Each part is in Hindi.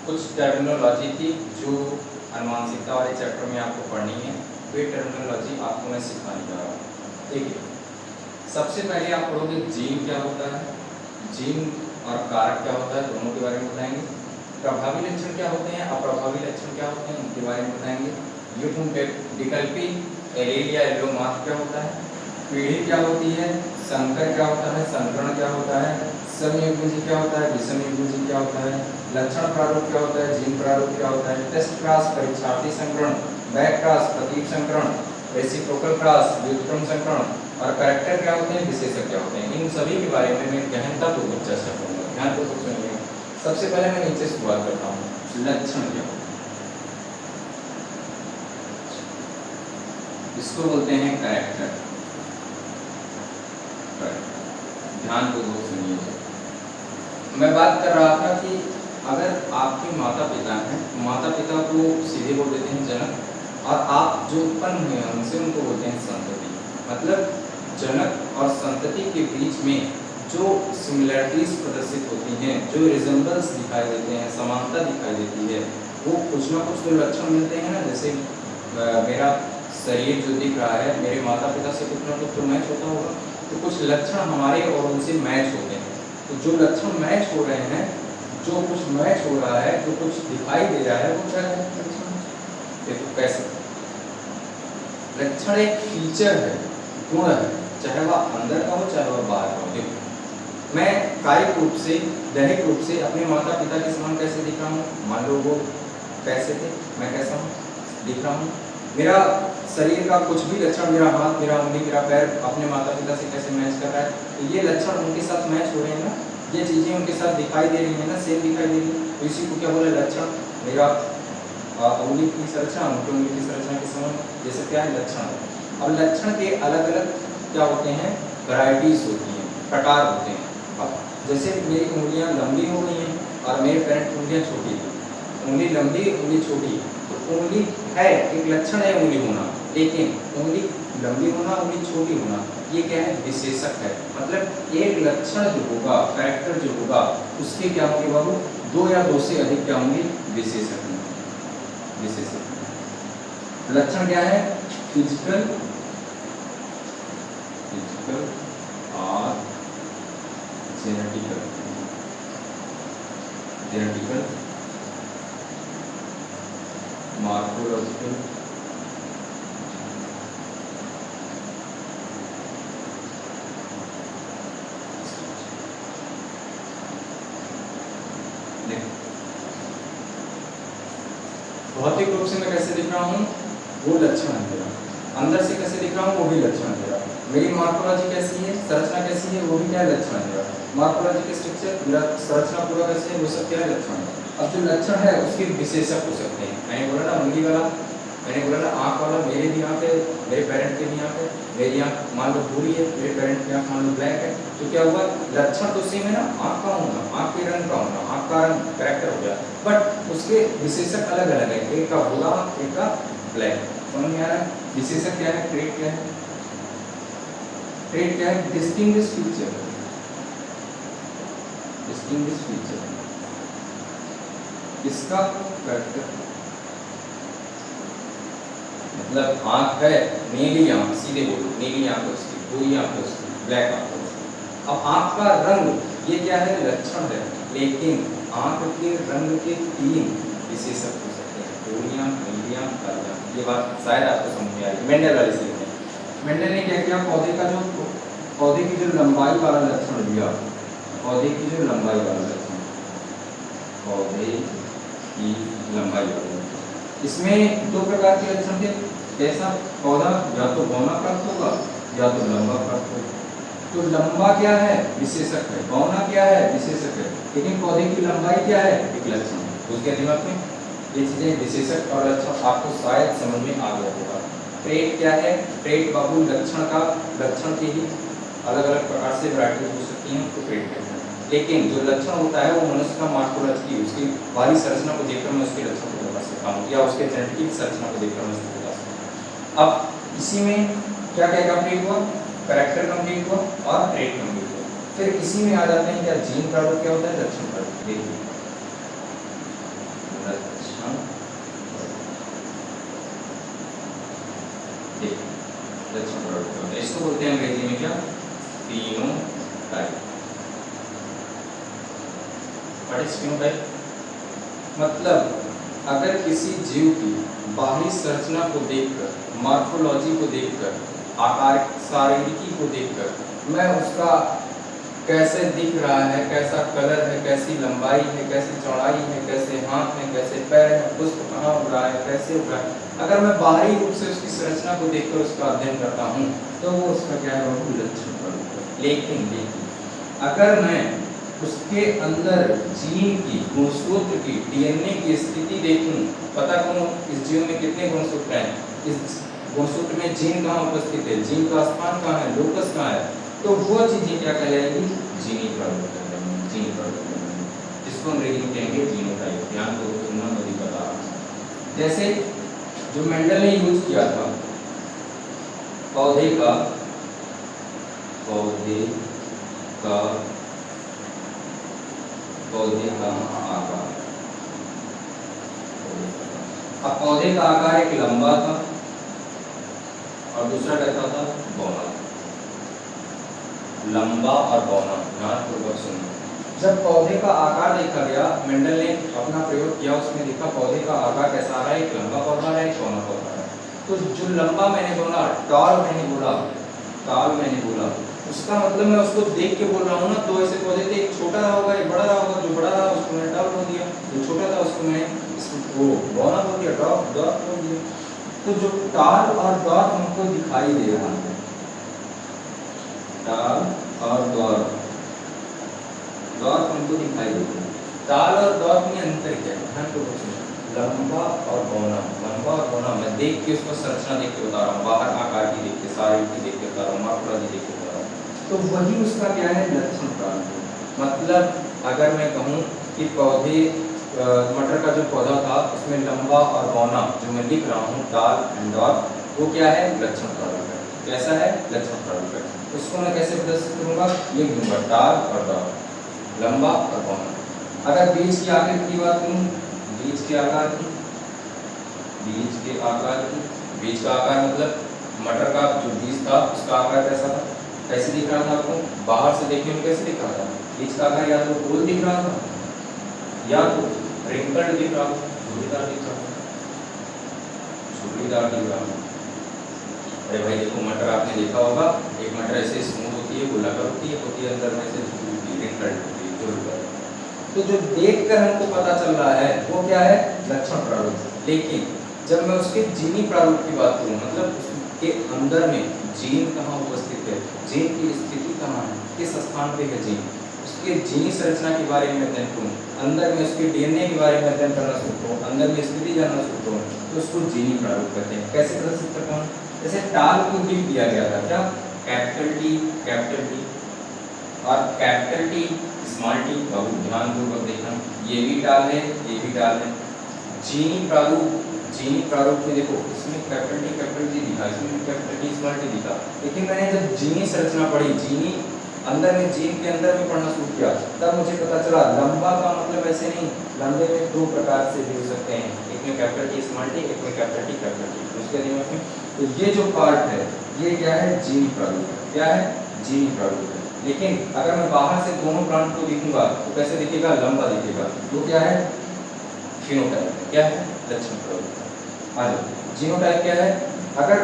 कुछ टर्मिनोलॉजी थी जो अनुवांशिकता वाले चैप्टर में आपको पढ़नी है, वे टर्मिनोलॉजी आपको मैं सिखाने जा रहा हूँ। देखिए, सबसे पहले आप पढ़ोगे जीन क्या होता है, जीन और कारक क्या होता है, दोनों के बारे में बताएंगे। प्रभावी लक्षण क्या होते हैं, अप्रभावी लक्षण क्या होते हैं, उनके बारे में बताएंगे। युग्म विकल्पी एलील या एलोमार्फ क्या होता है, पीढ़ी क्या होती है, संकर क्या होता है, संकरण क्या होता है, समयुग्मजी क्या होता है, विषमयुग्मजी क्या होता है, लक्षण प्रारूप क्या होता है, जीन प्रारूप क्या होता है, टेस्ट क्रॉस परीक्षार्थी संकरण, बैक क्रॉस प्रतीक संकरण, रेसिप्रोकल क्रॉस व्युत्क्रम संकरण और कैरेक्टर क्या होते हैं, विशेषक क्या होते हैं। इन सभी के बारे में मैं गहनतापूर्वक चर्चा करूंगा, ध्यानपूर्वक सुनिए। सबसे पहले मैं नीचे शुरुआत करता हूँ, लक्षण क्या होता है, इसको बोलते हैं कैरेक्टर। ध्यानपूर्वक सुनिए। मैं बात कर रहा था कि अगर आपके माता पिता हैं, माता पिता को सीधे बोल देते हैं जनक, और आप जो उत्पन्न हुए हैं उनसे उनको बोलते हैं संतति। मतलब जनक और संतति के बीच में जो सिमिलरिटीज प्रदर्शित होती हैं, जो रिजेंबल्स दिखाई देते हैं, समानता दिखाई देती है, वो कुछ ना कुछ तो लक्षण मिलते हैं ना। जैसे मेरा शरीर जो दिख रहा है, मेरे माता पिता से कुछ ना कुछ तो मैच होता होगा, तो कुछ लक्षण हमारे और उनसे मैच होते हैं। तो जो लक्षण मैच हो रहे हैं, जो कुछ मैच हो रहा है, जो कुछ दिखाई दे रहा है, वो क्या है, लक्षण। देखो कैसे, लक्षण एक फीचर है, गुण है, चाहे वह अंदर का हो चाहे वह बाहर का हो। देखो, मैं कायिक रूप से, दैहिक रूप से अपने माता पिता के समान कैसे दिख रहा हूँ, मान लो वो कैसे थे, मैं कैसा हूँ दिख रहा हूँ। मेरा शरीर का कुछ भी लक्षण, मेरा हाथ, मेरा उंगली, मेरा पैर अपने माता पिता से कैसे मैच कर रहा है, तो ये लक्षण उनके साथ मैच हो रहे हैं ना, ये चीज़ें उनके साथ दिखाई दे रही हैं ना, सेम दिखाई दे रही है। तो इसी को क्या बोले, लक्षण। मेरा उंगली की संरचना उनकी उंगली की संरचना के समान, ये सब क्या है, लक्षण। अब लक्षण के अलग अलग क्या होते हैं, वैरायटीज होती हैं, प्रकार होते हैं। अब जैसे मेरी उंगलियां लंबी हो गई हैं और मेरे पैर की उंगलियां छोटी हैं, उंगली लंबी उंगली छोटी, तो उंगली है, एक लक्षण है उंगली होना, लेकिन उंगली लंबी होना, उंगली छोटी होना, ये क्या है, विशेषक है। मतलब एक लक्षण जो होगा, कैरेक्टर जो होगा, उसके क्या होंगे बाबू, दो या दो से अधिक क्या होंगे, विशेषक होंगे। विशेषक लक्षण क्या है, फिजिकल और जेनेटिकल। मॉर्फोलॉजिकल, भौतिक रूप से मैं कैसे दिख रहा हूँ, वो लक्षण है मेरा। अंदर से कैसे दिख रहा हूँ, वो भी लक्षण है मेरा। मेरी मॉर्फोलॉजी कैसी है, संरचना कैसी है, वो भी क्या लक्षण है मेरा। मॉर्फोलॉजी के स्ट्रक्चर, मेरा संरचना पूरा कैसे है, वो सब क्या लक्षण है। अब जो लक्षण है उसके विशेषक हो सकते हैं। मैंने बोला ना उंगली वाला, मैंने बोला ना आँख वाला, मेरे भी आँख है, मेरे पेरेंट के भी आँख है, मेरी आँख मान लो भूरी है, मेरे पेरेंट की आँख मान लो ब्लैक है, तो क्या हुआ, लक्षण तो सेम है ना, आँख का होगा, आँख के रंग का होगा, आँख का रंग कैरेक्टर हो गया, बट उसके विशेषक अलग अलग है, एक का भूरा एक का ब्लैक। समझ में आ रहा है। विशेषक क्या है, ट्रेट क्या है, ट्रेट क्या है, डिस्टिंग्विश फीचर, डिस्टिंग्विश फीचर इसका कैरेक्टर। मतलब आँख है, नीली आँख, सीधे बोलो नीली आँख है उसकी, भूरी आँख है उसकी, ब्लैक आँख है उसकी। अब आँख का रंग ये क्या है, लक्षण है, लेकिन आँख के रंग के तीन विशेषक हो सकते हैं, भूरी आँख, नीली आँख, काली आँख। ये बात शायद आपको समझ में आ रही है। मेंडल वाले से मेंडल ने क्या किया, पौधे की जो लंबाई वाला लक्षण दिया, पौधे की जो लंबाई वाला लक्षण, पौधे की लंबाई वाला, इसमें दो प्रकार के लक्षण थे। कैसा, पौधा या तो बौना प्राप्त होगा या तो लंबा प्राप्त होगा। तो लंबा क्या है, विशेषक है, बौना क्या है, विशेषक है, लेकिन पौधे की लंबाई क्या है, एक लक्षण है। उसके दिमाग में ये चीजें विशेषक और लक्षण आपको शायद समझ में आ गया होगा। ट्रेट क्या है, ट्रेट बाबू लक्षण का, लक्षण की ही अलग अलग प्रकार से वैरायटी हो सकती है, तो ट्रेट कहते हैं। लेकिन जो लक्षण होता है वो मनुष्य का मॉर्फोलॉजी, उसकी बाहरी संरचना को देखकर मैं उसके लक्षण को बता सकता हूँ, या उसके जेनेटिक संरचना को देखकर मैं उसको बता सकता हूँ। अब इसी में क्या क्या कंप्लीट हुआ, कैरेक्टर कंप्लीट हुआ और ट्रेट कंप्लीट हुआ। फिर इसी में आ जाते हैं क्या, जीन प्रारूप क्या होता है, लक्षण प्रारूप। देखिए इसको बोलते हैं अंग्रेजी में क्या, फिनोटाइप। What is phenotype? मतलब अगर किसी जीव की बाहरी संरचना को देखकर, मॉर्फोलॉजी को देखकर, आकार शारीरिकी को देखकर मैं उसका कैसे दिख रहा है, कैसा कलर है, कैसी लंबाई है, कैसी चौड़ाई है, कैसे हाथ है, कैसे पैर है, पुष्प कहाँ उग रहा है, कैसे उग रहा है, अगर मैं बाहरी रूप से उसकी संरचना को देखकर उसका अध्ययन करता हूँ तो वो उसका क्या है, लक्षण है। लेकिन अगर मैं उसके अंदर जीन की, गुणसूत्र की, डीएनए की स्थिति देखूं, पता करूं इस जीव में कितने गुणसूत्र हैं, इस गुणसूत्र में जीन कहाँ उपस्थित है, जीन का स्थान कहाँ है, लोकस कहाँ है, तो वो चीजें क्या कहलाएगी, जीनी प्रारूप कहलाएगी, जीनी प्रारूप कहलाएगी, जिसको अंग्रेजी में कहेंगे जीनोटाइप। ध्यान दो, सुनना तो बता रहा हूं। जैसे जो मेंडल ने यूज किया था पौधे का आकार, अब पौधे का आकार एक लंबा था और दूसरा कैसा था, बौना। लंबा और बौना, ध्यानपूर्वक सुनो। जब पौधे का आकार देखा गया, मेंडल ने अपना प्रयोग किया, उसमें देखा पौधे का आकार कैसा आ रहा है, एक लंबा पौधा है, एक बौना पौधा है। तो जो लंबा मैंने बोला, टॉल मैंने बोला, उसका मतलब मैं उसको देख के बोल रहा हूँ ना, तो ऐसे पौधे थे, एक छोटा रहा होगा, एक बड़ा रहा होगा, जो बड़ा रहा उसको मैंने टॉल बोल दिया, जो छोटा था उसको मैंने वो बौना बोल दिया, डॉर्फ बोल दिया। तो जो टॉल और डॉर्फ हमको दिखाई दे रहा है, टॉल और डॉर्फ हमको दिखाई दे रहा है। टॉल और डॉर्फ में अंतर क्या है, ध्यान को पूछना। लंबा और बौना मैं देख के उसको संरचना देख के बता रहा हूँ, बाहर आकार की देख के, शारीरिक की देख के बता रहा हूँ, मॉर्फोलॉजी देख के बता रहा हूँ, तो वही उसका क्या है, लक्षण प्रारूप। मतलब अगर मैं कहूँ कि पौधे मटर का जो पौधा था उसमें लंबा और बौना जो मैं लिख रहा हूँ, टॉल एंड डॉर्फ, वो क्या है, लक्षण प्रारूप है। कैसा है, लक्षण प्रारूप है। उसको मैं कैसे प्रदर्शित करूँगा, लिख दूंगा टॉल और डॉर्फ, लंबा और बौना। अगर बीज की आकृति की बात करूँ, बीज के आकार की, बीज का आकार मतलब मटर का जो बीज था उसका आकार कैसा था, कैसे दिख रहा था आपको, बाहर से देखने में कैसे दिख रहा था, बीज का आकार या तो गोल दिख रहा था या तो रिंकल्ड दिख रहा था, झुर्रीदार दिख रहा था। अरे भाई देखो, मटर आपने देखा होगा, एक मटर ऐसे स्मूथ होती है, गोलाकार होती है, अंदर में से रिंकल्ड होती है, झुर्रीदार। तो जो देखकर हमको पता चल रहा है वो क्या है, लक्षण प्रारूप। लेकिन जब मैं उसके जीनी प्रारूप की बात करूँ, मतलब उसके अंदर में जीन कहाँ उपस्थित है, जीन की स्थिति कहाँ है, किस स्थान पे है जीन, उसके जीनी संरचना के बारे में अध्ययन करूँ, अंदर में उसके डीएनए के बारे में अध्ययन करना शुरू हूँ, अंदर में स्थिति जानना शुरू हूँ, तो उसको जीनी प्रारूप कहते हैं। कैसे प्रदर्शित करता हूँ, जैसे टाल को गिफ्ट दिया गया था क्या, कैपिटल टी और कैपिटल टी स्मॉल टी, बहुत ध्यानपूर्वक देखना, ये भी टाल है, ये भी टाल है। जीनी प्रारूप में देखो, इसमें कैपिटल टी दिखा, इसमें कैपिटल टी स्मॉल टी दिखा, लेकिन मैंने जब जीनी संरचना पढ़ी, जीनी अंदर में, जीन के अंदर में पढ़ना शुरू किया, तब मुझे पता चला लंबा का मतलब ऐसे नहीं, लंबे में दो प्रकार से भी हो सकते हैं, एक में कैपिटल टी स्मॉल टी, एक में कैपिटल टी। उसके दिमाग में तो ये जो पार्ट है ये क्या है, जीनी प्रारूप है। क्या है, जीनी प्रारूप है। लेकिन अगर मैं बाहर से दोनों प्लांट को देखूंगा तो कैसे दिखेगा, लंबा दिखेगा, वो क्या है, फिनोटाइप। क्या है, लक्षण प्रारूप। आज जीनोटाइप क्या है, अगर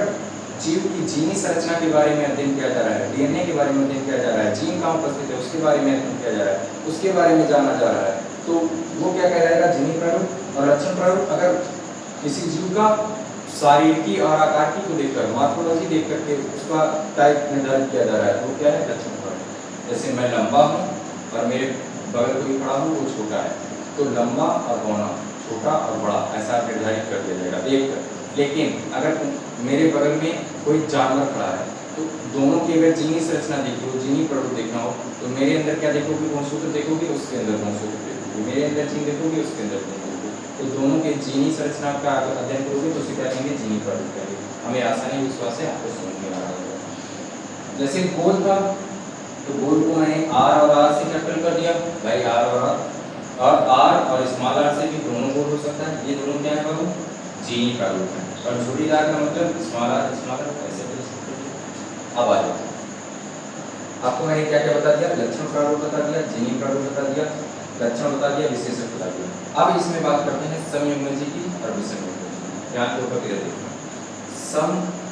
जीव की जीनी संरचना के बारे में अध्ययन किया जा रहा है, डीएनए के बारे में अध्ययन किया जा रहा है, जीन कहाँ उपस्थित है उसके बारे में अध्ययन किया जा रहा है, उसके बारे में जाना जा रहा है, तो वो क्या कहलाएगा, जीनी प्रारूप। और लक्षण प्रारूप अगर किसी जीव का शारीरिकी और आकृति को देखकर, मॉर्फोलॉजी देख करके उसका टाइप निर्धारित किया जा रहा है, तो क्या है, लक्षण प्रारूप। जैसे मैं लंबा हूँ और मेरे बगल कोई खड़ा हूँ वो छोटा है, तो लंबा और बौना, छोटा और बड़ा, ऐसा निर्धारित कर दिया जाएगा देखकर। लेकिन अगर मेरे बगल में कोई जानवर खड़ा है तो दोनों की अगर जीनी संरचना देखी हो, जीनी प्रारूप देखना हो, तो मेरे अंदर क्या देखोगे, गुणसूत्र देखोगे, उसके अंदर गुणसूत्र देखोगे, मेरे अंदर जीन देखोगे, उसके अंदर गुण देखोगे, तो दोनों के जीनी संरचना का अध्ययन करोगे तो उसे क्या कहेंगे, जीनी प्रारूप कहेंगे। हमें आसानी विश्वास से आपको समझ में आ रहा है। जैसे गोल था तो गोल को मैंने आर और आर से कैपिटल कर दिया भाई, आर और स्मॉल आर से भी दोनों गोल हो सकता है, ये दोनों क्या है बाबू, जीनी प्रारूप है। और झुर्रीदार का मतलब स्मॉल आर ऐसे कर सकते हैं। अब आ जाओ, आपको मैंने क्या क्या बता दिया, लक्षण प्रारूप बता दिया, जीनी प्रारूप बता दिया, लक्षण बता दिया, विशेषक बता दिया। अब इसमें बात करते हैं समयुग्मजी की और विषमयुग्मजी की। यहाँ के ऊपर क्लियर देखना, समयुग्मजी,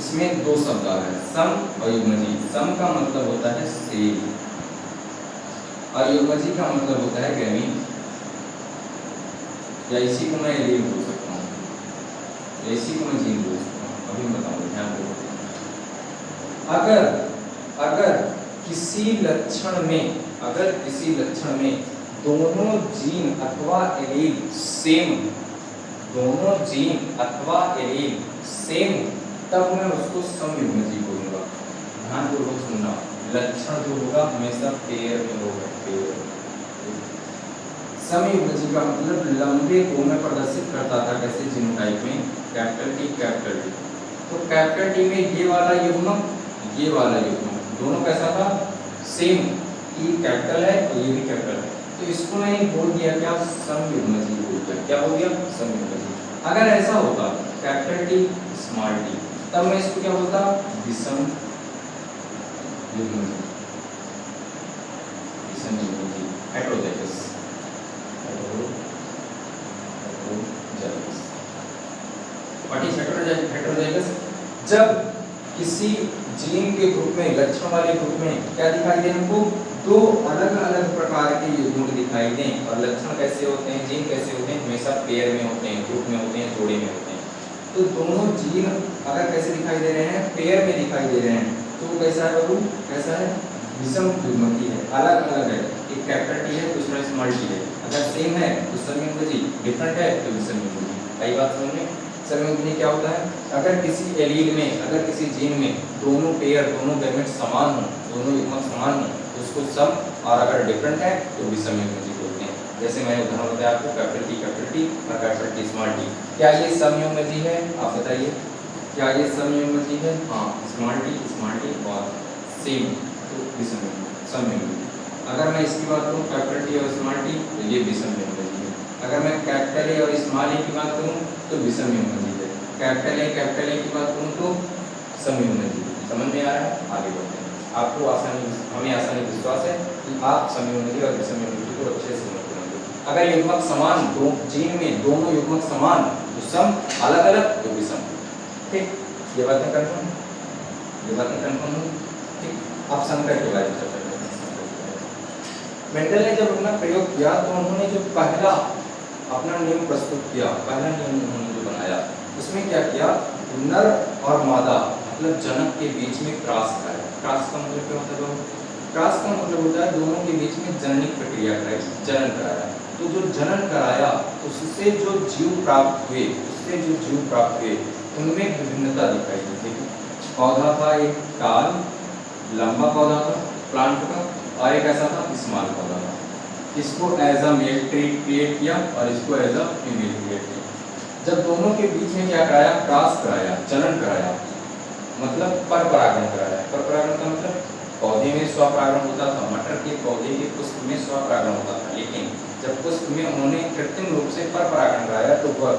इसमें दो शब्द आ रहे हैं, सम और युग्मजी। सम का मतलब होता है सेम और युग्मजी का मतलब होता है गैमीन, या इसी को मैं एलील बोल सकता हूँ, या इसी को मैं जीन बोल सकता हूँ। अभी बताऊंगा, ध्यान दो। अगर किसी लक्षण में दोनों जीन अथवा एलील सेम, दोनों जीन अथवा एलील सेम, तब मैं उसको समयुग्मजी बोलूंगा। ध्यानपूर्वक सुनना, लक्षण जो होगा हमेशा पेयर में होगा, पेयर। समयुग्मजी का मतलब लंबे को मैं प्रदर्शित करता था, कैसे, जीनोटाइप में कैपिटल टी। तो कैपिटल टी में ये वाला युग्मक, ये वाला युग्मक दोनों कैसा था, सेम, ई कैपिटल है और ये भी कैपिटल है, तो इसको मैंने बोल दिया क्या, समयुग्मजी बोल दिया। क्या हो गया, समयुग्मजी। अगर ऐसा होता कैपिटल टी स्मॉल टी, तब मैं इसको क्या बोलता, विषम युग्मजी, विषम युग्मजी, हेटेरोजाइगस। What is heterozygous? जब किसी जीन के ग्रुप में, लक्षण वाले ग्रुप में क्या दिखाई दे हमको, दो अलग अलग प्रकार के युग्मक दिखाई दें। और लक्षण कैसे होते हैं, जीन कैसे होते हैं, हमेशा पेयर में होते हैं, ग्रुप में होते हैं, जोड़े में होते हैं। तो दोनों जीन अगर कैसे दिखाई दे रहे हैं, पेयर में दिखाई दे रहे हैं, तो वो कैसा है बाबू, कैसा है, विषम युग्मकी है, अलग अलग है। एक कैपिटल टी है, दूसरा स्मॉल टी है। अगर सेम है तो समयुग्मजी, डिफरेंट है तो विषम युग्मकी। कई बात समझ में। समयुग्मजी क्या होता है, अगर किसी एलील में, अगर किसी जीन में दोनों पेयर, दोनों गैमेट समान हो, दोनों युग्मक समान हो, तो उसको सम, और अगर डिफरेंट है तो विषम युग्मजी बोलते हैं। जैसे मैंने उदाहरण बताया आपको, कैपिटल टी और कैपिटल टी स्मॉल टी। क्या ये समयुग्मजी है, आप बताइए, क्या ये समयुग्मजी है? हाँ, स्मॉल टी और सेम तो विषम समयुग्मजी। अगर मैं इसकी बात करूँ कैपिटल टी और स्मॉल टी, तो ये विषम युग्मजी है। अगर मैं कैपिटल ए और स्मॉल ए की बात करूँ तो विषम युग्मजी है। कैपिटल ए की बात करूँ तो समयुग्मजी। समझ में आ रहा है? आगे बढ़ते हैं। आपको हमें आसानी विश्वास है कि आप समयुग्मजी और विषम युग्मजी को अच्छे से समझ लेंगे। अगर युग्मक समान, दो जीन में दोनों युग्मक समान, तो सम, अलग अलग तो विषम। ठीक, ये बातें कन्फर्म, ठीक। अब संकर के बारे में चर्चा करते हैं। मेंडल ने जब अपना प्रयोग किया तो उन्होंने जो पहला अपना नियम प्रस्तुत किया, पहला नियम उन्होंने जो बनाया, उसमें क्या किया, नर और मादा मतलब जनक के बीच में क्रॉस कराया। क्रॉस का मतलब क्या होता है? क्रॉस का मतलब होता है दोनों के बीच में जननिक प्रक्रिया कराई, जनन कराया। तो जो जनन कराया उससे जो जीव प्राप्त हुए, उनमें विभिन्नता दिखाई दी। पौधा था एक टाल, लंबा पौधा था प्लांट का, और एक ऐसा था स्मॉल पौधा था। इसको एज अ मेल क्रिएट किया और इसको एज अ फीमेल क्रिएट किया। जब दोनों के बीच में क्या कराया, क्रॉस कराया, चलन कराया, मतलब परपरागण कराया। परपरागण का मतलब पौधे में स्वपरागण होता था, मटर के पौधे के पुष्प में स्वपरागण होता था, लेकिन जब पुष्प में उन्होंने कृत्रिम रूप से परपरागण कराया तो वह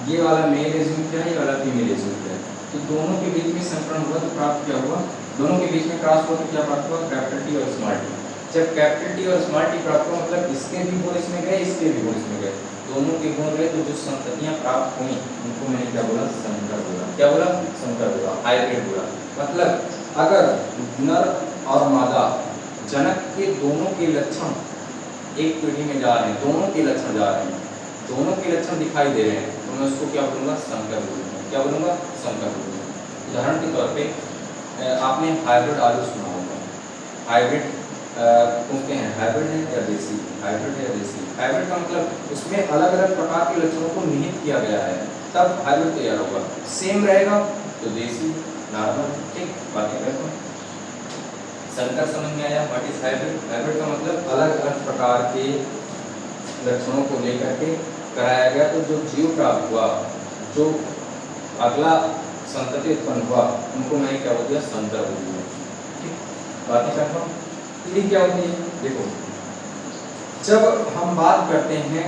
ये वाला मेल एज्यूम किया, ये वाला फीमेल एज्यूम किया, तो दोनों के बीच में संकरण हुआ तो प्राप्त क्या हुआ, दोनों के बीच में क्रॉस हुआ तो क्या प्राप्त हुआ, कैपिटल टी और स्मॉल टी। जब कैपिटल टी और स्मॉल टी प्राप्त हुआ मतलब इसके भी गुण इसमें गए, इसके भी गुण इसमें गए, दोनों के गुण गए, तो जो संततियां प्राप्त हुई उनको मैंने क्या बोला, संकर बोला। क्या बोला? संकर बोला, हाइब्रिड बोला। मतलब अगर नर और मादा जनक के दोनों के लक्षण एक पीढ़ी में जा रहे हैं, दोनों के लक्षण जा रहे हैं, दोनों के लक्षण दिखाई दे रहे हैं, तो मैं उसको क्या बोलूँगा, संकर बोलूँगा। क्या बोलूँगा? संकर बोलूँगा। उदाहरण के तौर पे आपने हाइब्रिड आलू सुना होगा। हाइब्रिड पूछते हैं हाइब्रिड है या देसी, हाइब्रिड है या देसी। हाइब्रिड का मतलब उसमें अलग अलग प्रकार के लक्षणों को निहित किया गया है, तब हाइब्रिड तैयार होगा। सेम रहेगा तो देसी, नॉर्मल। ठीक, बातें करते हैं। संकर समझ में आया? What is hybrid? हाइब्रिड का मतलब अलग अलग प्रकार के लक्षणों को लेकर के कराया गया, तो जो जीव प्राप्त हुआ, जो अगला संतति उत्पन्न हुआ, उनको मैंने क्या बोल दिया, संकर बोल दिया। ठीक, बातें करता हूँ। ये क्या होती है? देखो, जब हम बात करते हैं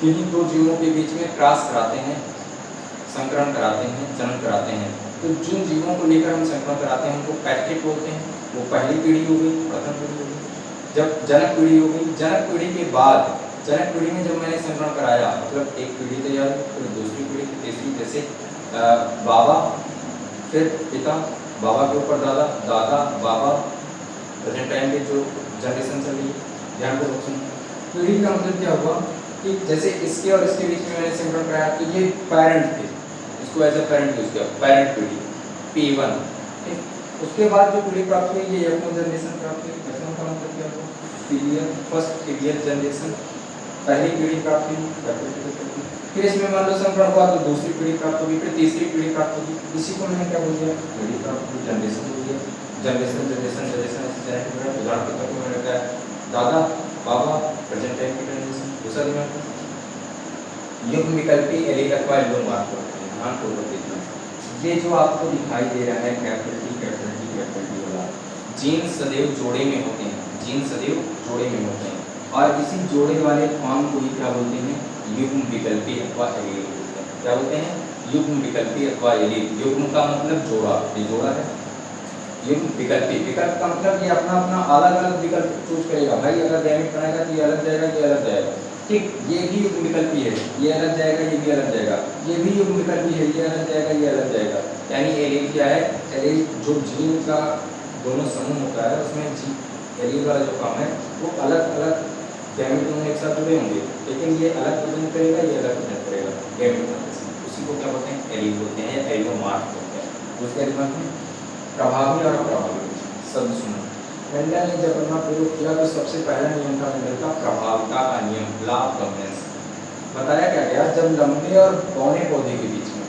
किन्हीं दो जीवों के बीच में क्रॉस कराते हैं, संकरण कराते हैं, जन्म कराते हैं, तो जिन जीवों को लेकर हम संकरण कराते हैं उनको पैकेट बोलते हैं। वो पहली पीढ़ी हो गई, प्रथम पीढ़ी हो गई। जब जनक पीढ़ी हो गई, जनक पीढ़ी के बाद जनक पीढ़ी में जब मैंने संकरण कराया, मतलब एक पीढ़ी तैयार हुई, फिर दूसरी पीढ़ी, तीसरी, जैसे बाबा, फिर पिता, बाबा के ऊपर दादा, दादा, बाबा, प्रेजेंट टाइम पे जो जनरेशन चल रही है, ध्यान पूर्वक सुनो। पीढ़ी का मतलब क्या हुआ कि जैसे इसके और इसके बीच में मैंने संकरण कराया, तो ये पेरेंट थे, इसको एज ए पेरेंट यूज किया, पेरेंट पीढ़ी P1। ठीक, उसके बाद जो पीढ़ी प्राप्त हुई ये F1 जनरेशन प्राप्त हुई। F1 का मतलब क्या हुआ? फिलियल, फर्स्ट फिलियल जनरेशन, पहली पीढ़ी प्राप्त हुई। फिर इसमें मान लो संकरण हुआ तो दूसरी पीढ़ी प्राप्त होगी, फिर तीसरी पीढ़ी प्राप्त होगी। इसी को मैंने क्या बोल दिया? पीढ़ी प्राप्त हुई, जनरेशन बोल दिया। जनरेशन जनरेशन जनरेशन जनरेशन उदाहरण के तौर पर मैंने कहा दादा, बाबा, प्रेजेंट टाइम की जनरेशन। दूसरा दिमाग युग्म विकल्पी एलील अथवा एल्लो मार्क होते हैं। हाँ, तो देखना ये जो आपको दिखाई दे रहा है capital T capital T capital T वाला, जीन सदैव जोड़े में होते हैं, जीन सदैव जोड़े में होते हैं, और इसी जोड़े वाले फॉर्म को ही क्या बोलते हैं? युग्म विकल्पी अथवा एलील बोलते हैं। क्या बोलते हैं? युग्म विकल्पी अथवा एलील। युग्म का मतलब जोड़ा, ये जोड़ा है। युग्म विकल्पी, विकल्प का मतलब ये अपना अपना अलग अलग विकल्प चूज करेगा। भाई अगर गैमेट बनाएगा तो ये अलग जाएगा, ये अलग जाएगा। ठीक, ये भी युग्म विकल्पी है, ये अलग जाएगा, ये भी अलग जाएगा। ये भी युग्म विकल्पी है, ये अलग जाएगा, ये अलग जाएगा। यानी एलील क्या है? एलील जो जीन का दोनों समूह होता है उसमें एलील वाला जो काम है वो अलग अलग गैमेट दोनों एक साथ जुड़े होंगे, लेकिन ये अलग प्रेजेंट करेगा, ये अलग प्रेजेंट करेगा गैमेट। उसी को क्या बोलते हैं? एलील बोलते हैं या एलोमार्फ बोलते हैं। उसके दिमाग में प्रभावी और अप्रभावी शब्द सुनो। मेंडल ने जब अपना प्रयोग किया तो सबसे पहला नियम था मेंडल का प्रभाविता का नियम, लॉ ऑफ डोमिनेंस। बताया क्या गया? जब लंबे और बौने पौधे के बीच में,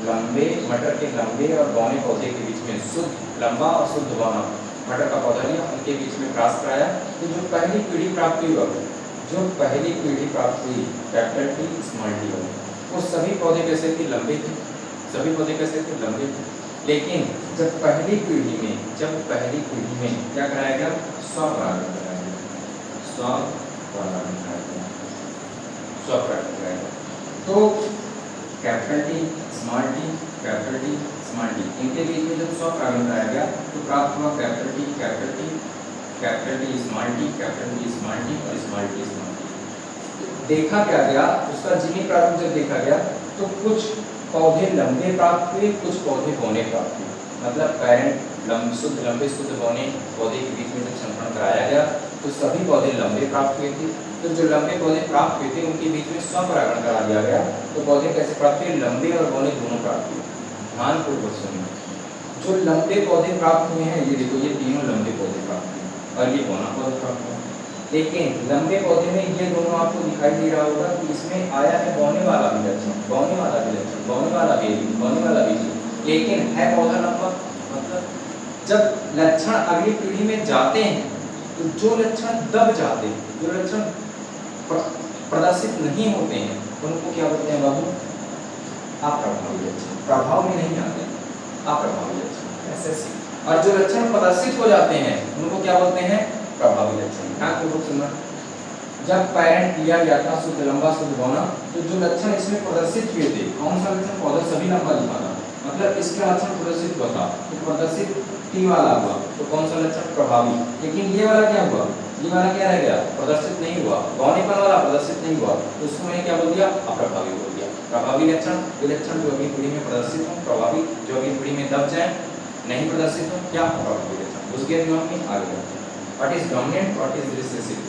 लंबे मटर के लंबे और बौने पौधे के बीच में शुद्ध लंबा और शुद्ध बौना मटर का पौधा लिया, उनके बीच में क्रॉस कराया, तो जो पहली पीढ़ी प्राप्त हुई, जो पहली पीढ़ी प्राप्त हुई कैपिटल टी स्मॉल टी वाली, वो सभी पौधे कैसे थे? लंबे थे। सभी पौधे कैसे थे? लंबे थे। लेकिन जब पहली पीढ़ी में क्या कराया गया? स्वपरागण कराया गया, स्वपरागण कराया गया, स्वपरागण कराया गया। तो capital T small T, capital T small T, इनके बीच में जब स्वपरागण कराया गया तो प्राप्त हुआ capital T capital T, capital T small T, capital T small T और स्मॉल टी स्मॉल टी। देखा क्या गया? उसका जीनी प्रारूप जब देखा गया तो कुछ पौधे लंबे प्राप्त हुए, कुछ पौधे बौने प्राप्त हुए। मतलब पेरेंट शुद्ध लंबे शुद्ध बौने पौधे के बीच में जब संकरण कराया गया तो सभी पौधे लंबे प्राप्त हुए थे। तो जो लंबे पौधे प्राप्त हुए थे उनके बीच में स्वपरागण करा दिया गया, तो पौधे कैसे प्राप्त हुए? लंबे और बौने दोनों प्राप्त हुए। ध्यानपूर्वक सुनिए, जो लंबे पौधे प्राप्त हुए हैं, ये देखो, ये तीनों लंबे पौधे प्राप्त हुए और ये बौना पौधा प्राप्त हुआ। लेकिन लंबे पौधे में ये दोनों आपको दिखाई दे रहा होगा कि इसमें आया है बौने वाला भी लक्षण, बौने वाला भी लक्षण, बौने वाला भी, बौने वाला भी, लेकिन है पौधा लंबा। मतलब जब लक्षण अगली पीढ़ी में जाते हैं तो जो लक्षण दब जाते हैं, जो लक्षण प्रदर्शित नहीं होते हैं, उनको क्या बोलते हैं बाबू? अप्रभावी लक्षण। प्रभाव में नहीं आते, अप्रभावी लक्षण ऐसे। और जो लक्षण प्रदर्शित हो जाते हैं उनको क्या बोलते हैं? प्रभावी लक्षण। सुनना, जब पेरेंट लिया गया था शुद्ध लंबा शुद्ध बौना, तो जो लक्षण इसमें प्रदर्शित हुए थे, कौन सा लक्षण? पौधा सभी लंबा दिखा था, मतलब इसका लक्षण प्रदर्शित हुआ था, तो प्रदर्शित टी वाला हुआ, तो कौन सा लक्षण? प्रभावी। लेकिन ये वाला क्या हुआ? ये वाला क्या रह गया? प्रदर्शित नहीं हुआ, बौनेपन वाला प्रदर्शित नहीं हुआ, तो उसको मैंने क्या बोल दिया? अप्रभावी बोल दिया। प्रभावी लक्षण वे लक्षण जो अगली पीढ़ी में प्रदर्शित हो, प्रभावी जो अगली पीढ़ी में दब जाए, नहीं प्रदर्शित हो, क्या? अप्रभावी लक्षण। उसके दिमाग में आगे बढ़ते हैं। What is dominant? What is recessive?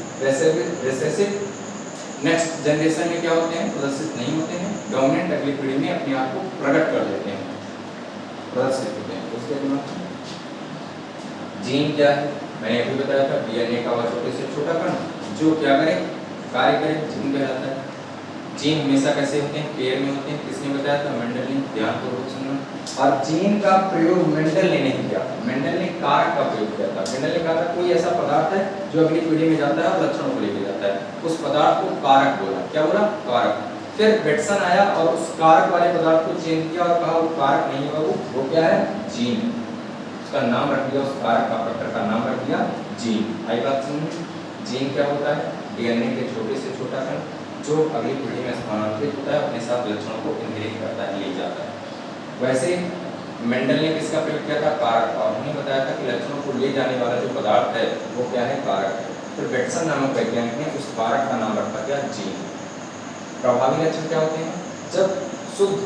Recessive next generation में क्या होते हैं? प्रदर्शित नहीं होते हैं। डोमिनेंट अगली पीढ़ी में अपने आप को प्रकट कर देते हैं, प्रदर्शित होते हैं। उसके दिमाग में जीन क्या है? मैंने अभी बताया था, डीएनए का वह छोटे से छोटा कण जो क्या करे? कार्य करे, जीन कहलाता है। जीन हमेशा कैसे होते हैं? पेयर में होते हैं। किसने बताया था? मेंडल ने। ध्यानपूर्वक सुनना। और जीन का प्रयोग मेंडल ने नहीं किया, मेंडल ने कारक का प्रयोग किया था। मेंडल ने कहा था कोई ऐसा पदार्थ है जो अगली पीढ़ी में जाता है और लक्षणों को लेकर जाता है, उस पदार्थ को कारक बोला। क्या बोला? कारक। फिर बेटसन आया और उस कारक वाले पदार्थ को चेंज किया और कहा वो कारक नहीं है, वो क्या है? जीन। उसका नाम रख दिया, उस कारक का प्रकार का नाम रख दिया जीन। आई बात समझ? जीन क्या होता है? डीएनए के छोटे से छोटा कण जो अगली पीढ़ी में स्थानांतरित होता है अपने साथ लक्षणों को इनहेरिट करता है, ले जाता है। वैसे मेंडल ने किसका प्रयोग किया था? कारक का। उन्होंने बताया था कि लक्षणों को ले जाने वाला जो पदार्थ है वो क्या है? कारक है। फिर बेटसन नामक वैज्ञानिक ने उस कारक का नाम रखा क्या? जीन। प्रभावी लक्षण क्या होते हैं? जब शुद्ध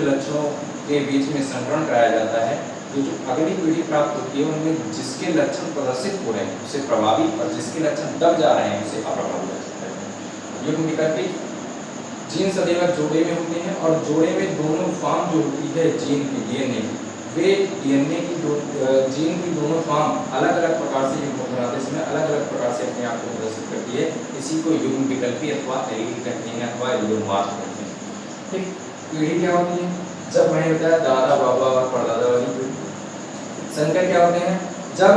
लक्षणों के बीच में संकरण कराया जाता है तो जो अगली पीढ़ी प्राप्त होती है उनमें जिसके लक्षण प्रदर्शित हो रहे हैं उसे प्रभावी और जिसके लक्षण दब जा रहे हैं उसे अप्रभावी लक्षण कहते हैं। युग्म विकल्पी जीन सदैव जोड़े में होते हैं और जोड़े में दोनों फॉर्म जो होती है जीन की डीएनए की, वे डीएनए की जीन की दोनों फॉर्म अलग अलग प्रकार से युग्म बनाते समय अलग अलग प्रकार से अपने आप को प्रदर्शित करती है। इसी को युग्म विकल्पी अथवा एलील कहते हैं अथवा एलीलोमार्फ कहते हैं। ठीक, पीढ़ी क्या होती है? जब मैंने बताया दादा बाबा और परदादा वाली पीढ़ी। संकर क्या होते हैं? जब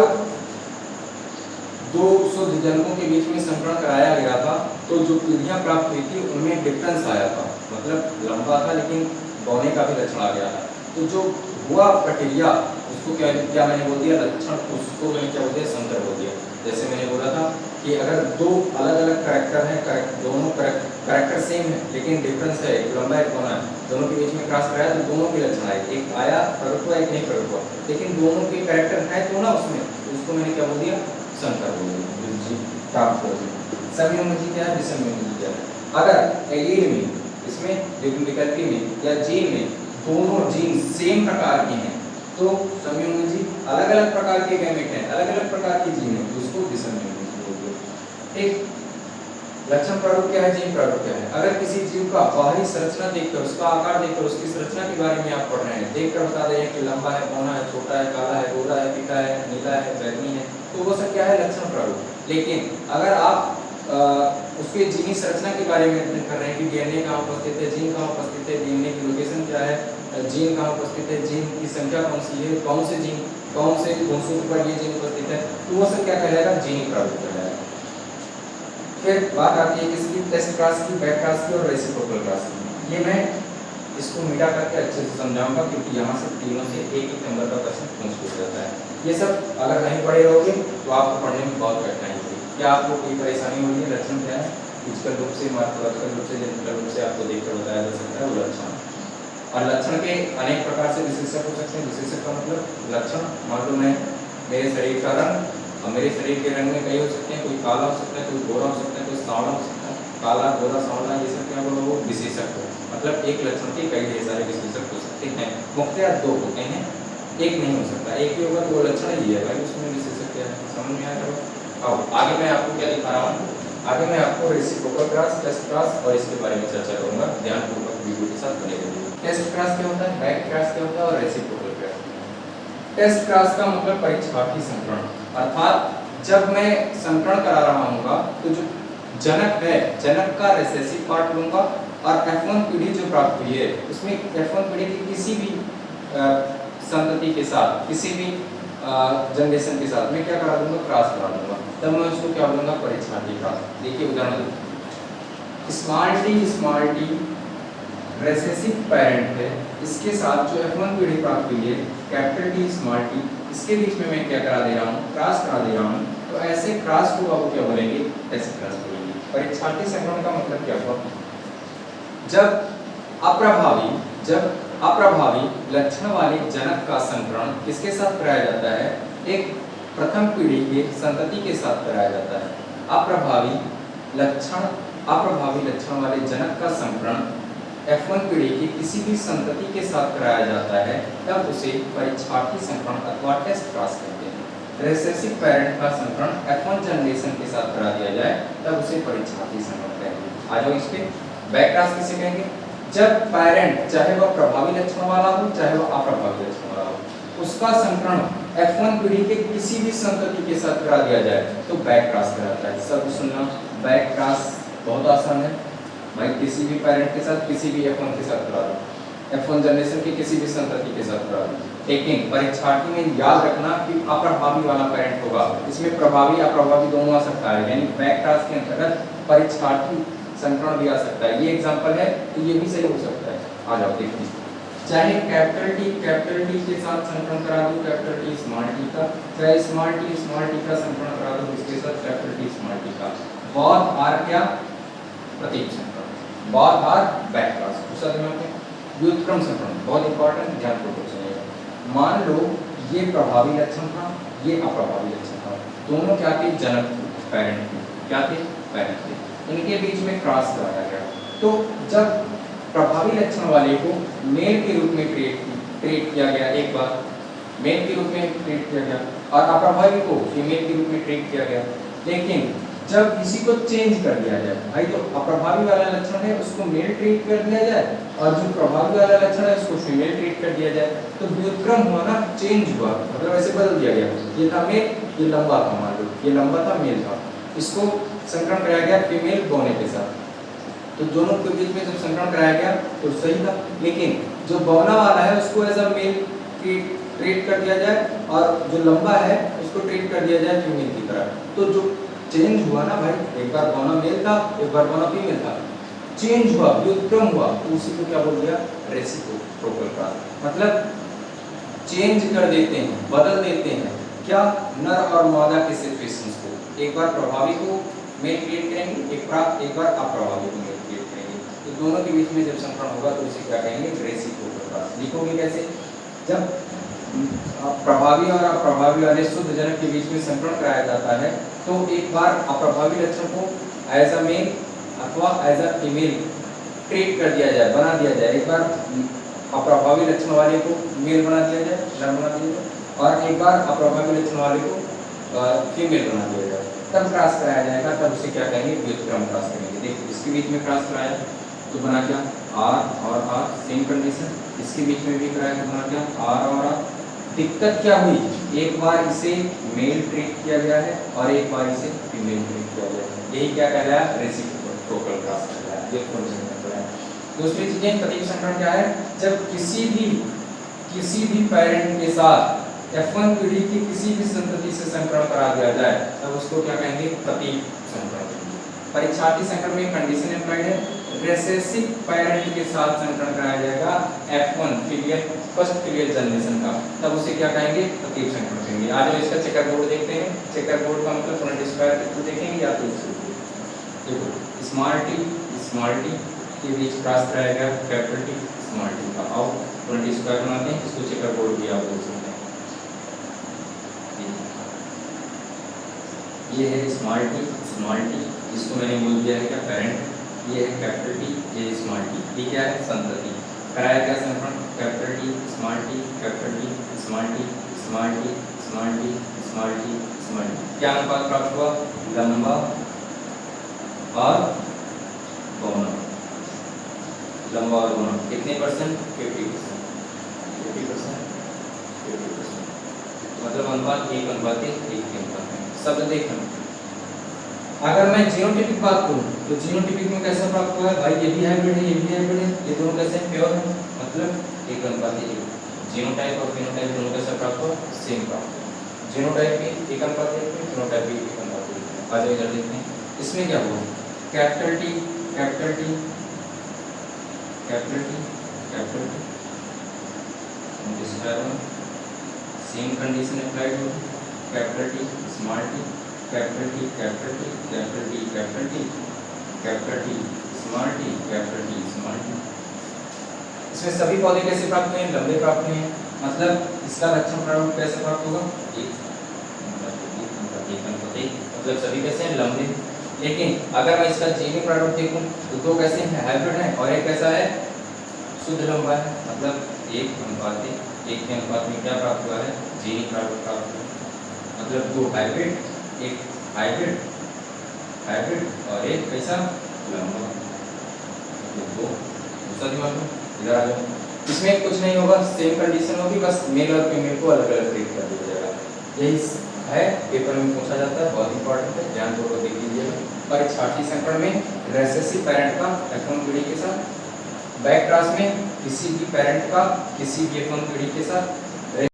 दो शुद्ध जनकों के बीच में संकरण कराया गया था तो जो पीढ़ियां प्राप्त हुई थी उनमें डिफरेंस आया था, मतलब लंबा था लेकिन बौने का भी लक्षण आ गया था। तो जो हुआ प्रक्रिया उसको क्या मैंने बोल दिया? लक्षण। उसको मैंने क्या बोल दिया? संकर बोल दिया। जैसे मैंने बोला था कि अगर दो अलग अलग कैरेक्टर हैं, दोनों कैरेक्टर सेम है लेकिन डिफरेंस है, एक लंबा एक बौना है, दोनों के बीच में क्रॉस कराया तो दोनों के लक्षण आए, एक आया प्रकट हुआ एक नहीं प्रकट हुआ, लेकिन दोनों के कैरेक्टर है तो ना उसमें, उसको मैंने क्या बोल दिया? संकर बोल दिया। संयोजी क्या है? विसंयोजी क्या है? अगर एलील में, इसमें युग्म विकल्पी में या जीन में दोनों जीन सेम प्रकार के हैं तो संयोजी। अलग अलग प्रकार के गैमेट हैं, अलग अलग प्रकार की जीन है, उसको विसंयोजी बोलते हैं। ठीक, लक्षण प्रारूप क्या है? जीन प्रारूप क्या है? अगर किसी जीव का बाहरी संरचना देखकर, उसका आकार देखकर, उसकी संरचना के बारे में आप पढ़ रहे हैं, देखकर बता दे कि लंबा है, बौना है, छोटा है, काला है, गोरा है, पीला है, नीला है, बैगनी है, तो वो सब क्या है? लक्षण प्रारूप। लेकिन अगर आप उसके जीनी संरचना के बारे में अध्ययन कर रहे हैं कि डीएनए कहाँ उपस्थित है, जीन कहाँ उपस्थित है, डीएनए की लोकेशन क्या है, जीन कहाँ उपस्थित है, जीन की संख्या कौन सी है, कौन से जीन, कौन से गुणसूत्र पर ये जीन उपस्थित है, तो वो सब क्या कहलाएगा? जीनी प्रारूप कहलाएगा। फिर बात आती है किसकी? टेस्ट क्लास की, बैक क्लास की और रेसिप्रोकल क्लास की। ये मैं इसको मिटा करके अच्छे से समझाऊंगा क्योंकि यहाँ से तीनों से एक नंबर का प्रश्न पूछ जाता है। ये सब अगर नहीं पढ़े रहोगे तो आपको पढ़ने में बहुत कठिनाई होगी। क्या आपको कोई परेशानी हो रही है? लक्षण क्या है? फिजिकल रूप से, मार्फोलॉजिकल रूप से, जेनेटिकल रूप से आपको देखकर बताया जा सकता है वो लक्षण। और लक्षण के अनेक प्रकार से विशेषक हो सकते हैं। विशेषक का मतलब लक्षण, मान लो मैं मेरे शरीर का रंग, और मेरे शरीर के रंग में कई हो सकते हैं, कोई काला हो सकता है, कोई गोरा हो सकता है, कोई सांवला हो सकता है। काला, गोरा, सांवला ये सब क्या बोलो? वो विशेषक हो, मतलब एक लक्षण के कई ढेर सारे विशेषक हो सकते हैं। मुख्यतः दो होते हैं, एक नहीं हो सकता। एक ही होगा तो वो लक्षण ही है भाई, उसमें विशेषक क्या है? समझ में आया? आओ आगे मैं आपको क्या दिखा रहा हूँ? आगे मैं आपको रेसिप्रोकल क्रॉस, टेस्ट क्रॉस और इसके बारे में चर्चा करूंगा। ध्यानपूर्वक वीडियो के साथ बने रहिए। टेस्ट क्रॉस क्या होता है, बैक क्रॉस क्या होता है और रेसिप्रोकल क्रॉस। टेस्ट क्रॉस का मतलब परीक्षार्थी संकरण, अर्थात जब मैं संकरण करा रहा हूँगा तो जो जनक है, जनक का रिसेसिव पार्ट लूंगा और F1 पीढ़ी जो प्राप्त हुई है उसमें F1 पीढ़ी की किसी भी संतति के साथ, किसी भी जनरेशन के साथ मैं क्या करा दूंगा? क्रॉस करा दूंगा। तब मैं उसको क्या बोलूंगा? परीक्षार्थी क्रॉस। देखिए उदाहरण, स्मॉल टी रेसेसिव पेरेंट है, इसके साथ जो F1 पीढ़ी प्राप्त हुई है कैपिटल टी स्मॉल टी, इसके बीच में मैं क्या करा दे रहा हूँ? क्रॉस करा दे रहा हूँ। तो ऐसे क्रॉस को आप क्या बोलेंगे? ऐसे क्रॉस बोलेंगे। परीक्षार्थी संकरण का मतलब क्या हुआ? जब अप्रभावी लक्षण वाले जनक का संकरण किसके साथ कराया जाता है? एक प्रथम पीढ़ी के संतति के साथ कराया जाता है। अप्रभावी लक्षण वाले जनक का संकरण F1 पीढ़ी की किसी भी संतति के साथ कराया जाता है तब उसे परीक्षार्थी संकरण अथवा टेस्ट क्रॉस कहते हैं। रिसेसिव पेरेंट का संकरण F1 जनरेशन के साथ करा दिया जाए तब उसे परीक्षार्थी संकरण कहते हैं। आ जाओ इस पे। बैक क्रॉस किसे कहेंगे? जब पेरेंट चाहे वह प्रभावी लक्षण वाला हो चाहे वह अप्रभावी लक्षण वाला हो, उसका संकरण F1 पीढ़ी के किसी भी संतति के साथ करा दिया जाए तो बैक क्रॉस कहलाता है। सब सुनना, बैक क्रॉस बहुत आसान है भाई, किसी भी पेरेंट के साथ किसी भी F1 के साथ करा दो, F1 जनरेशन के किसी भी संतति के साथ करा दो। लेकिन परीक्षार्थी में याद रखना कि अप्रभावी वाला पेरेंट होगा, इसमें प्रभावी अप्रभावी दोनों आ सकता है, यानी बैक क्रॉस के अंतर्गत परीक्षार्थी संकरण भी आ सकता है। ये एग्जांपल है तो ये भी सही हो सकता है। आ जाओ देखिए, चाहे कैपिटल टी के साथ संकरण करा दो कैपिटल टी स्मॉल टी का, चाहे स्मॉल टी का संकरण करा दो इसके साथ कैपिटल टी स्मॉल टी का, both are क्या प्रतीक संकरण, both are बैक क्लास। दूसरा दिमाग में व्युत्क्रम संकरण बहुत इंपॉर्टेंट, ध्यान पूर्वक सुनिएगा। मान लो ये प्रभावी लक्षण था, ये अप्रभावी लक्षण था, दोनों क्या थे जनक थे, पेरेंट थे, क्या थे पेरेंट थे, इनके बीच में क्रॉस कराया गया। तो जब प्रभावी लक्षण वाले को मेल के रूप में ट्रीट किया गया, एक बार मेल के रूप में ट्रीट किया गया, और अप्रभावी को फीमेल के रूप में ट्रीट किया गया। लेकिन जब किसी को चेंज कर दिया जाए, भाई तो अप्रभावी वाला लक्षण है उसको मेल ट्रीट कर दिया जाए, और जो प्रभावी वाला लक्षण है उसको फीमेल ट्रीट कर दिया जाए, तो व्युत्क्रम हुआ ना, चेंज हुआ, मतलब ऐसे बदल दिया गया। ये था मेल, ये लंबा था, मान लो ये लंबा था, मेल था, इसको संकरण कराया गया फीमेल बौने के साथ, तो दोनों के बीच में जब संकरण कराया गया तो सही था। लेकिन जो बौना वाला है उसको एज अ मेल ट्रीट कर दिया जाए, और जो लंबा है उसको ट्रीट कर दिया जाए फीमेल की तरह, तो जो चेंज हुआ ना भाई, एक बार बौना मेल था, एक बार बौना फीमेल था, चेंज हुआ, व्युत्क्रम हुआ, तो उसी को क्या बोल दिया रेसिप्रोकल क्रॉस। मतलब चेंज कर देते हैं, बदल देते हैं क्या, नर और मादा के सिचुएशंस को, एक बार प्रभावी को मेल क्रिएट करेंगे, एक बार अप्रभावी को मेल क्रिएट करेंगे, तो दोनों के बीच में जब संकरण होगा तो उसे क्या कहेंगे रेसिप्रोकल क्रॉस। लिखोगे कैसे, जब प्रभावी और अप्रभावी वाले शुद्ध जनक के बीच में संकरण कराया जाता है तो एक बार अप्रभावी लक्षण को एज अ मेल अथवा एज अ फीमेल ट्रीट कर दिया जाए, बना दिया जाए, एक बार अप्रभावी लक्षण वाले को मेल बना दिया जाए, नर बना दिया जाए, और एक बार अप्रभावी लक्षण वाले को फीमेल बना दिया जाए, तब क्रॉस कराया जाएगा, तब उसे क्या कहेंगे व्युत्क्रम क्रॉस करेंगे। देखिए इसके बीच में क्रॉस कराया तो बना क्या आर और आर, सेम कंडीशन, इसके बीच में भी कराया तो बना क्या आर और आर। दिक्कत क्या हुई, एक बार इसे मेल ट्रीट किया गया है और एक बार इसे फीमेल ट्रीट किया गया है, यही क्या कहलाया रेसिप्रोकल क्रॉस कहलाया, ये कॉन्सेप्ट है। दूसरी चीजें प्रतीक संकरण क्या है, जब किसी भी पेरेंट के साथ F1 पीढ़ी की किसी भी संतति से संकरण करा दिया जाए तब उसको क्या कहेंगे प्रतीक संकरण। परीक्षार्थी संकरण में कंडीशन अप्लाइड है, रेसेसिव पेरेंट के साथ संकरण कराया जाएगा F1 filial first filial generation का, तब उसे क्या कहेंगे प्रतीक संकरण कहेंगे। आज हम इसका चेकर बोर्ड देखते हैं, चेकर बोर्ड का मतलब फ्रंट स्क्वायर के थ्रू देखेंगे या तो देखो स्मॉल टी के बीच क्रॉस कराया गया कैपिटल टी स्मॉल टी का, आओ फ्रंट स्क्वायर बनाते हैं, इसको चेकर बोर्ड भी आप बोल सकते हैं। ये है स्मॉल टी, इसको मैंने बोल दिया है क्या पेरेंट, ये है कैपिटल टी, ये स्मॉल टी, ये क्या है संतति। कराया गया संकरण capital T small T capital T small T small T small T small T small T, क्या अनुपात प्राप्त हुआ लंबा और बौना, लंबा और बौना कितने परसेंट 50%, मतलब अनुपात 1:1 के अनुपात में। शब्द देखना, अगर मैं जीनोटाइपिक बात करूं तो जीनोटाइपिक में कैसा प्राप्त हुआ है भाई, ये भी हाइब्रिड है, ये भी हाइब्रिड है, ये दोनों कैसे प्योर है, मतलब 1:1। जीनोटाइप और फिनोटाइप दोनों कैसा प्राप्त हुआ सेम प्राप्त हुआ, जीनोटाइप भी 1:1, फिनोटाइप भी 1:1। आज इधर देखते हैं इसमें क्या हुआ, capital T capital T capital T capital T, same condition applied होगी, capital T small T capital T capital T capital T capital T capital T small T capital T small T. इसमें सभी पौधे कैसे प्राप्त हुए हैं, लंबे प्राप्त हुए हैं, मतलब इसका लक्षण प्रारूप कैसे प्राप्त होगा मतलब सभी कैसे हैं लंबे। लेकिन अगर मैं इसका जीनी प्रारूप देखूं तो दो कैसे हैं हाइब्रिड है, और एक कैसा है शुद्ध लंबा है, मतलब 1:1 के अनुपात में क्या प्राप्त हुआ है जीनी प्रारूप प्राप्त हुआ, मतलब दो हाइब्रिड, एक हाइब्रिड और एक कैसा लंबा, दो दूसरा दिमाग में इधर आ जाओ। इसमें कुछ नहीं होगा, सेम कंडीशन होगी, बस मेल और फीमेल को अलग अलग ट्रीट कर दिया जाएगा। यही है, पेपर में पूछा जाता है, बहुत इंपॉर्टेंट है, ध्यान पूर्वक देख लीजिएगा। परीक्षार्थी संकरण में रेसेसिव पेरेंट का F1 पीढ़ी के साथ, बैक क्रॉस में किसी भी पेरेंट का किसी भी F1 पीढ़ी के साथ,